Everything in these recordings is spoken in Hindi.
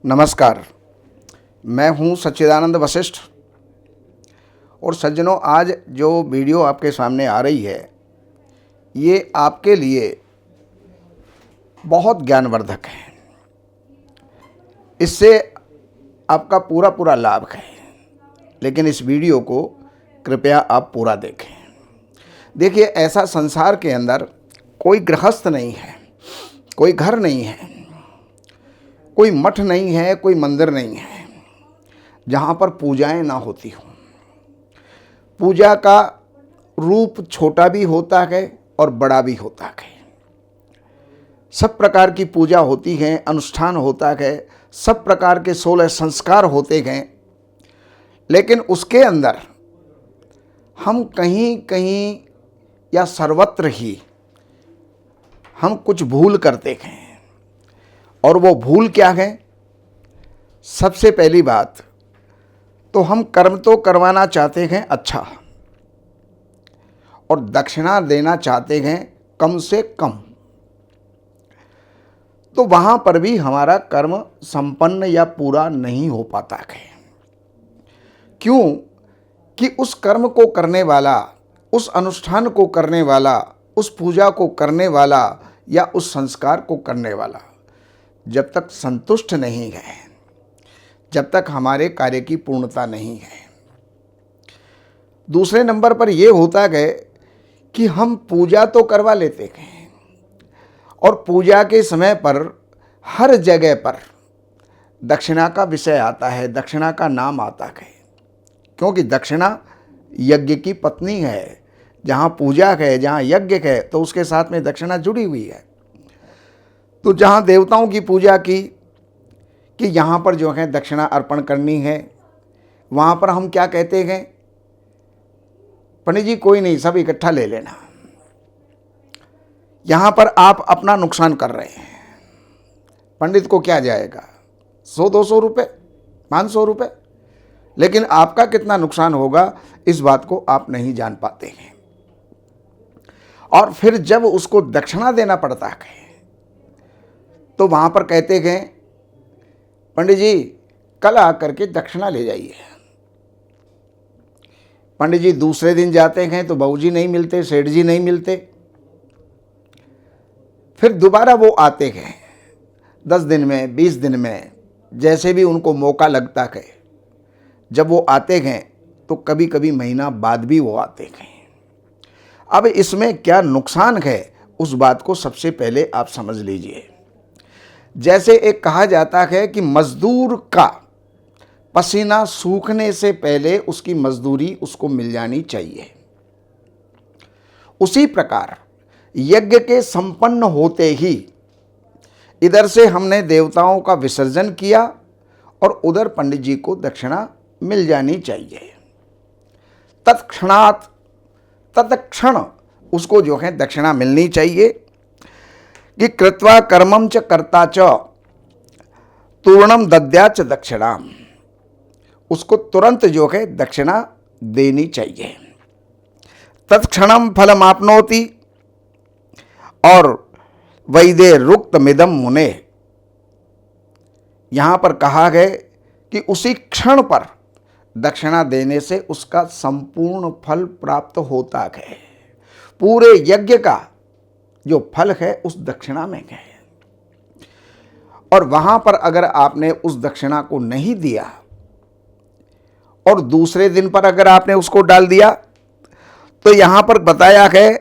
नमस्कार। मैं हूं सच्चिदानंद वशिष्ठ और सज्जनों, आज जो वीडियो आपके सामने आ रही है ये आपके लिए बहुत ज्ञानवर्धक है। इससे आपका पूरा लाभ है, लेकिन इस वीडियो को कृपया आप पूरा देखें। देखिए, ऐसा संसार के अंदर कोई गृहस्थ नहीं है, कोई घर नहीं है, कोई मठ नहीं है, कोई मंदिर नहीं है जहाँ पर पूजाएं ना होती हों। पूजा का रूप छोटा भी होता है और बड़ा भी होता है। सब प्रकार की पूजा होती है, अनुष्ठान होता है, सब प्रकार के 16 संस्कार होते हैं, लेकिन उसके अंदर हम कहीं कहीं या सर्वत्र ही हम कुछ भूल करते हैं। और वो भूल क्या है? सबसे पहली बात तो हम कर्म तो करवाना चाहते हैं अच्छा, और दक्षिणा देना चाहते हैं कम से कम, तो वहां पर भी हमारा कर्म संपन्न या पूरा नहीं हो पाता है। क्यों? कि उस कर्म को करने वाला, उस अनुष्ठान को करने वाला, उस पूजा को करने वाला या उस संस्कार को करने वाला जब तक संतुष्ट नहीं है, जब तक हमारे कार्य की पूर्णता नहीं है। दूसरे नंबर पर यह होता है कि हम पूजा तो करवा लेते हैं और पूजा के समय पर हर जगह पर दक्षिणा का विषय आता है, दक्षिणा का नाम आता है, क्योंकि दक्षिणा यज्ञ की पत्नी है। जहाँ पूजा है, जहाँ यज्ञ है, तो उसके साथ में दक्षिणा जुड़ी हुई है। तो जहाँ देवताओं की पूजा की कि यहाँ पर जो है दक्षिणा अर्पण करनी है, वहाँ पर हम क्या कहते हैं? पंडित जी कोई नहीं, सब इकट्ठा ले लेना। यहाँ पर आप अपना नुकसान कर रहे हैं। पंडित को क्या जाएगा? 100-200 रुपये, 500 रुपये, लेकिन आपका कितना नुकसान होगा इस बात को आप नहीं जान पाते हैं। और फिर जब उसको दक्षिणा देना पड़ता है तो वहाँ पर कहते हैं पंडित जी कल आकर के दक्षिणा ले जाइए। पंडित जी दूसरे दिन जाते हैं तो बहू जी नहीं मिलते, सेठ जी नहीं मिलते। फिर दोबारा वो आते हैं 10 दिन में, 20 दिन में, जैसे भी उनको मौका लगता है। जब वो आते हैं तो कभी कभी महीना बाद भी वो आते हैं। अब इसमें क्या नुकसान है उस बात को सबसे पहले आप समझ लीजिए। जैसे एक कहा जाता है कि मजदूर का पसीना सूखने से पहले उसकी मजदूरी उसको मिल जानी चाहिए, उसी प्रकार यज्ञ के संपन्न होते ही इधर से हमने देवताओं का विसर्जन किया और उधर पंडित जी को दक्षिणा मिल जानी चाहिए। तत्क्षणात, तत्क्षण उसको जो है दक्षिणा मिलनी चाहिए कि कृत्वा कर्मम च कर्ता च तूर्णम दद्या च दक्षिणाम। उसको तुरंत जो है दक्षिणा देनी चाहिए। तत्क्षणम फलम आपनोति और वैदे रुक्त मिदम मुने। यहां पर कहा है कि उसी क्षण पर दक्षिणा देने से उसका संपूर्ण फल प्राप्त होता है। पूरे यज्ञ का जो फल है उस दक्षिणा में है। और वहां पर अगर आपने उस दक्षिणा को नहीं दिया और दूसरे दिन पर अगर आपने उसको डाल दिया, तो यहां पर बताया है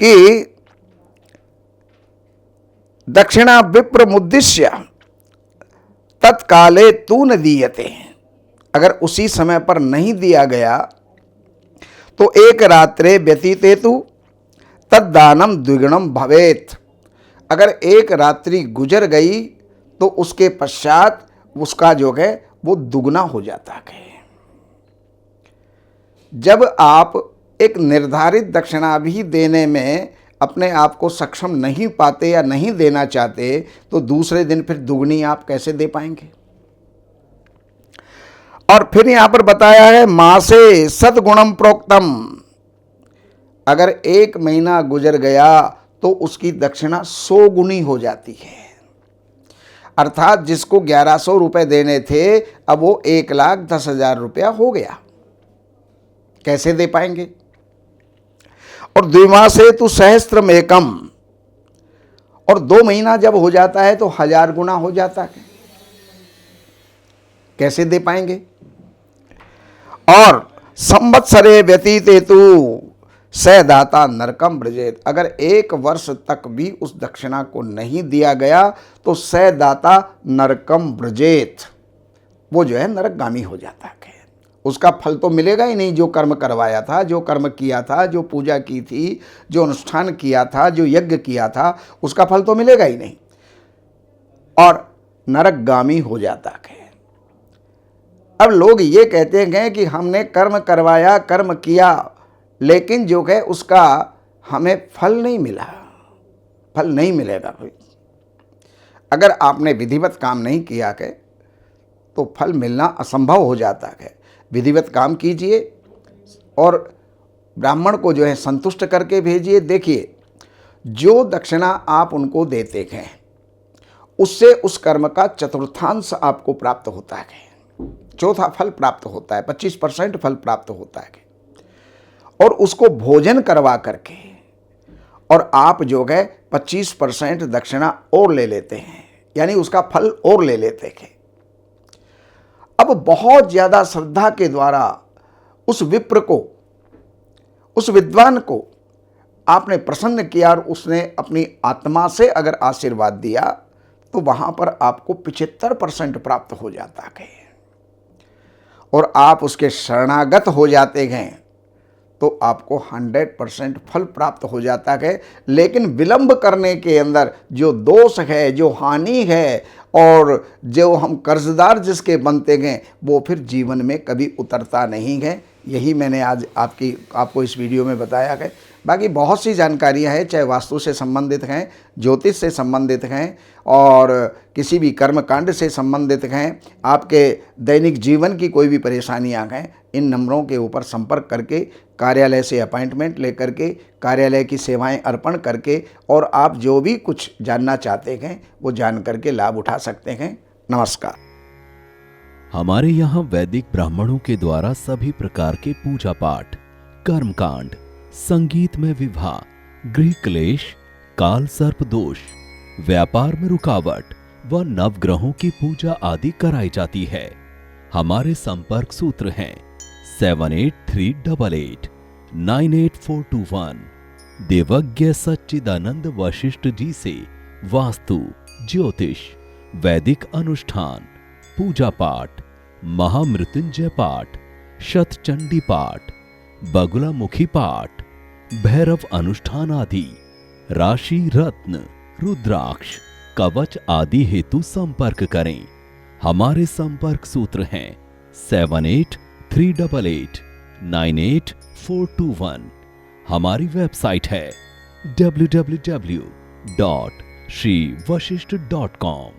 कि दक्षिणा विप्र मुद्दिश्य तत्काले तू न दीयते। अगर उसी समय पर नहीं दिया गया तो एक रात्रे व्यतीतेतु तद्दानम द्विगुणम भवेत। अगर एक रात्रि गुजर गई तो उसके पश्चात उसका जो है वो दुगना हो जाता है। जब आप एक निर्धारित दक्षिणा भी देने में अपने आप को सक्षम नहीं पाते या नहीं देना चाहते, तो दूसरे दिन फिर दुगनी आप कैसे दे पाएंगे? और फिर यहां पर बताया है मासे सद्गुणम प्रोक्तम। अगर 1 महीना गुजर गया तो उसकी दक्षिणा 100 गुनी हो जाती है। अर्थात जिसको 1100 रुपये देने थे, अब वो 1,10,000 रुपया हो गया। कैसे दे पाएंगे? और द्विमासे तु सहस्त्रमेकम, और 2 महीना जब हो जाता है तो 1000 गुना हो जाता है। कैसे दे पाएंगे? और संवत्सरे व्यतीतेतु स दाता नरकम ब्रजेत, अगर 1 वर्ष तक भी उस दक्षिणा को नहीं दिया गया तो स दाता नरकम ब्रजेत, वो जो है नरकगामी हो जाता है। उसका फल तो मिलेगा ही नहीं। जो कर्म करवाया था, जो कर्म किया था, जो पूजा की थी, जो अनुष्ठान किया था, जो यज्ञ किया था, उसका फल तो मिलेगा ही नहीं और नरकगामी हो जाता है। अब लोग ये कहते हैं कि हमने कर्म करवाया, कर्म किया, लेकिन जो है उसका हमें फल नहीं मिला। फल नहीं मिलेगा भाई। अगर आपने विधिवत काम नहीं किया है तो फल मिलना असंभव हो जाता है। विधिवत काम कीजिए और ब्राह्मण को जो है संतुष्ट करके भेजिए। देखिए, जो दक्षिणा आप उनको देते हैं उससे उस कर्म का चतुर्थांश आपको प्राप्त होता है, चौथा फल प्राप्त होता है, 25% फल प्राप्त होता है। और उसको भोजन करवा करके और आप जो है 25% दक्षिणा और ले लेते हैं, यानी उसका फल और ले लेते हैं। अब बहुत ज़्यादा श्रद्धा के द्वारा उस विप्र को, उस विद्वान को आपने प्रसन्न किया और उसने अपनी आत्मा से अगर आशीर्वाद दिया तो वहाँ पर आपको 75% प्राप्त हो जाता है। और आप उसके शरणागत हो जाते हैं तो आपको 100% फल प्राप्त हो जाता है। लेकिन विलंब करने के अंदर जो दोष है, जो हानि है और जो हम कर्जदार जिसके बनते हैं, वो फिर जीवन में कभी उतरता नहीं है। यही मैंने आज आपको इस वीडियो में बताया है। बाकी बहुत सी जानकारियां हैं, चाहे वास्तु से संबंधित हैं, ज्योतिष से संबंधित हैं और किसी भी कर्मकांड से संबंधित हैं, आपके दैनिक जीवन की कोई भी परेशानियां हैं, इन नंबरों के ऊपर संपर्क करके कार्यालय से अपॉइंटमेंट लेकर के कार्यालय की सेवाएं अर्पण करके और आप जो भी कुछ जानना चाहते हैं वो जान करके लाभ उठा सकते हैं। नमस्कार। हमारे यहाँ वैदिक ब्राह्मणों के द्वारा सभी प्रकार के पूजा पाठ, कर्मकांड, संगीत में विवाह, गृह क्लेश, काल सर्प दोष, व्यापार में रुकावट व नवग्रहों की पूजा आदि कराई जाती है। हमारे संपर्क सूत्र हैं 7838898421। देवज्ञ सच्चिदानंद वशिष्ठ जी से वास्तु, ज्योतिष, वैदिक अनुष्ठान, पूजा पाठ, महामृत्युंजय पाठ, शतचंडी पाठ, बगुलामुखी पाठ, भैरव अनुष्ठान आदि, राशि रत्न, रुद्राक्ष, कवच आदि हेतु संपर्क करें। हमारे संपर्क सूत्र हैं 7838898421। हमारी वेबसाइट है www.shrivashishth.com।